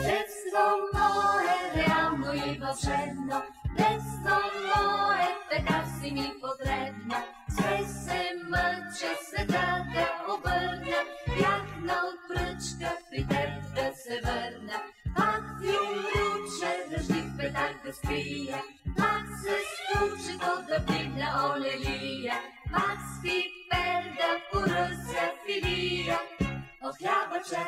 Детство мое, реално и вълшебно, детство мое, така си ми потребно. Все се мъча света да обърна, бях на отпръчка при теб да се върна. Пак ви умруче, дъжди в петак да спия, пак се случи то да бигна олелия, пак спи пер да поръся филия от хлябаче.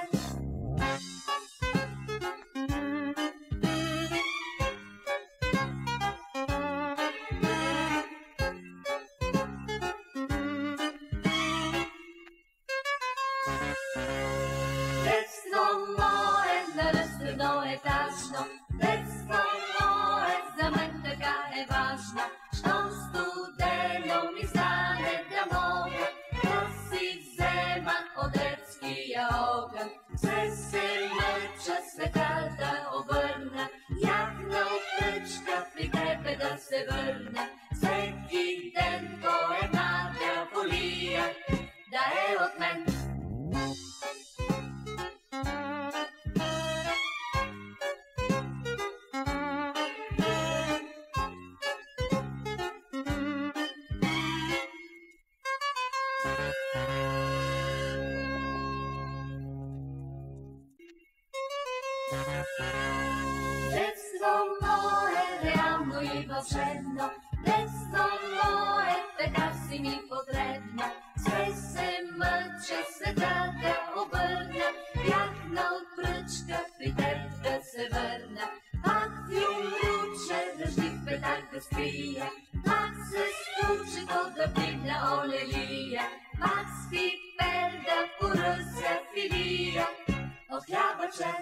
Детство мое, наръстено етажно, детство мое, за мен така е важно. Щом студено ми стане да мога да си взема от детския огън. Все се мъча света да обърна, як на отпръчка при тебе да се върна. Всеки ден по една дяволия да е от мен. Детство мое, реално и вълшебно, детство мое, така си ми потребно. Все се мъча света да обърна, бях на отпръчка при теб да се върна. Пак ви умруче, дъжди в петак да спия, пак се случи то да бигна олелия, пак спи пер да поръся филия от хлябаче.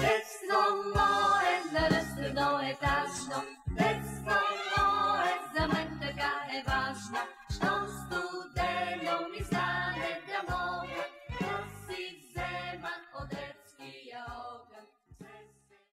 Детство мое, наръстено етажно, детство мое, за мен така е важно.